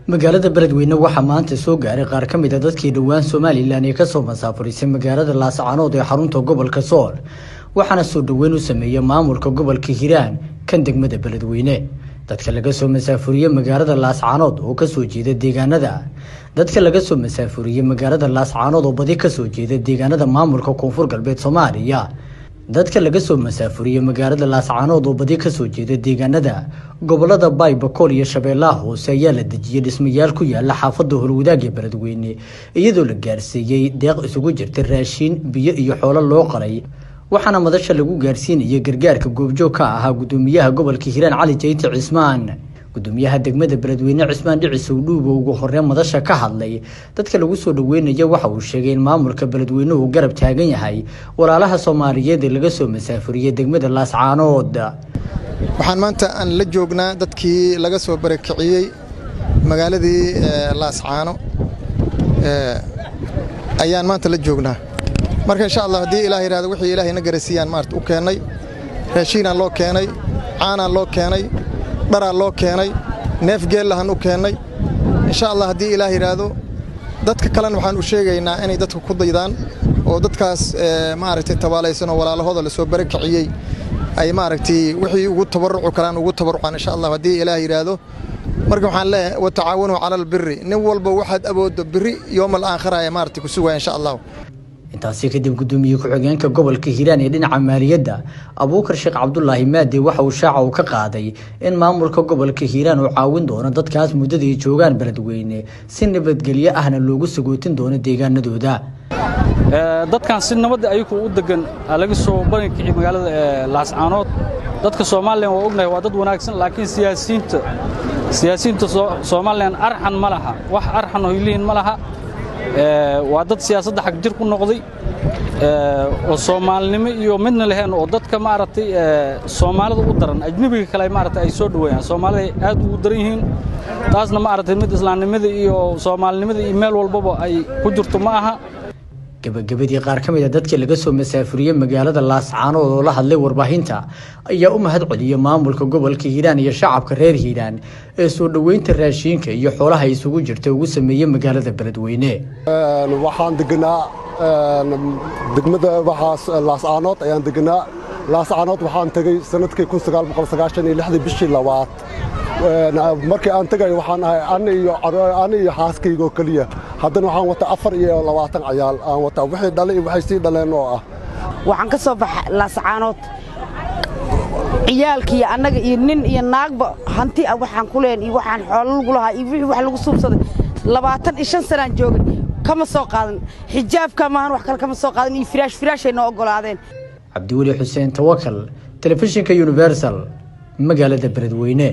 magaalada Beledweyne waxaa maanta soo gaaray qaar ka mid ah dadkii dhawaan Soomaaliland ee ka soo masaafurisay magaalada Laascaanood ee xarunta gobolka Sool waxaana soo dhaweyn u sameeyay maamulka gobolka Hiiraan kan degmada Beledweyne dadka laga soo masaafuriyay magaalada Laascaanood oo ka soo jeeda deegaanada dadka laga soo masaafuriyay magaalada Laascaanood oo badi ka soo jeeda deegaanada maamulka Koonfur Galbeed Soomaaliya dadka laga soo masaafuriyay magaalada Laascaanood oo badi ka soo jeeda deegaanada gobolada Baybakol iyo Shabeellaha Hoose ayaa la dejiyay dhismayaal ku yaala xaafadda Howlwadaag ee Beledweyne iyadoo la gaarsiiyay deeq isugu jirta raashin biyo iyo xoolo loo qalay waxaana madasha lagu gaarsiinayay gargaarka goobjoog ka ahaa gudoomiyaha gobolka Hiiraan Cali Jayte Cismaan gudoomiyaha degmada Beledweyne Cismaan Dhicisow Dhuubo ugu horreyn madasha ka hadlay dadka lagu soo dhaweynaya waxa uu sheegay in maamulka Beledweyne uu garab taagan yahay walaalaha Soomaaliyeed ee laga soo masaafuriyay degmada Laascaanood waxaan maanta aan la joognaa dadkii laga soo barakiciyay magaaladii Laascaano ayaan maanta la joognaa marka insha Allah hadii Ilaahay yiraahdo wixii Ilaahay na garasiiyaan maarta u keenay raashin loo keenay caana loo keenay dhara loo keenay neef geel lahan u keenay insha Allah hadii Ilaahay yiraahdo dadka kale waxaan u sheegaynaa inay dadku ku daydaan oo dadkaas maaragtay tabaalaysan oo walaalahooda la soo barakiciyay ay maaragtay wixii ugu tabaruc kalaan ugu tabarucan insha Allah hadii Ilaahay yiraahdo marka waxaan leeyahay wa tacaawunu cala albirri nin walba waxaad awoodo birri yawmal aakhira ay maaragtay ku sugaa insha Allah intaasi kadib gudoomiyaha ku-xigeenka gobolka Hiiraan ee dhinaca maaliyadda Abuukar Sheekh Cabdullaahi Maade waxa uu shaaca ka qaaday in maamulka gobolka Hiiraan uu caawin doono dadkaas muddada ay joogaan Beledweyne si nabadgelyo ahna loogu sagootin doono deegaanadooda dadkan si nabad ay ku u degan laga soo barakiciyay magaalada Laascaanood dadka Soomaaliland waa ognahay waa dad wanaagsan laakiin siyaasiyiinta Soomaaliland arxan ma laha wax arxan oo leeyin ma laha waa dad siyaasadda xaq jir ku noqday oo Soomaalinimo iyo midna lahayn oo dadka maaragtay Soomaalida u daran ajnabiga kale maaragtay ay soo dhaweeyaan Soomaalida aad u daran yihiin taasna maaragtay mid islaamnimada iyo Soomaalinimada iyo meel walba ay ku jirto ma aha gabagabadii qaar ka mid ah dadka laga soo masaafuriyay magaalada Laascaanood oo la hadlay warbaahinta ayaa u mahad celiyay maamulka gobolka Hiiraan iyo shacabka reer Hiiraan ee soo dhaweynta raashinka iyo xoolaha isugu jirta ugu sameeyay magaalada Beledweyne waxaan degnaa degmada Laascaanood ayaan degnaa Laascaanood waxaan tagay sanadkii 1996 bishii labaad markii aan tagay waxaan ahay ani iyo xaaskayga kaliya haddana waxaan wataa 24 ciyaal aan wataa wixii dhalay waxay sii dhaleen oo ah waxaan ka soo baxay Laascaanood ciyaalkii annaga iyo nin iyo naagba hanti waxaan ku leen iyo waxaan xoolo lagu lahaa iyo wixii wax lagu suubsaday 25 sano joogay kama soo qaadan xijaabka maahan wax kale kama soo qaadan iyo firaash ay noo ogolaadeen Cabdiwali Xuseen Tawakal telefishinka Universal magaalada Beledweyne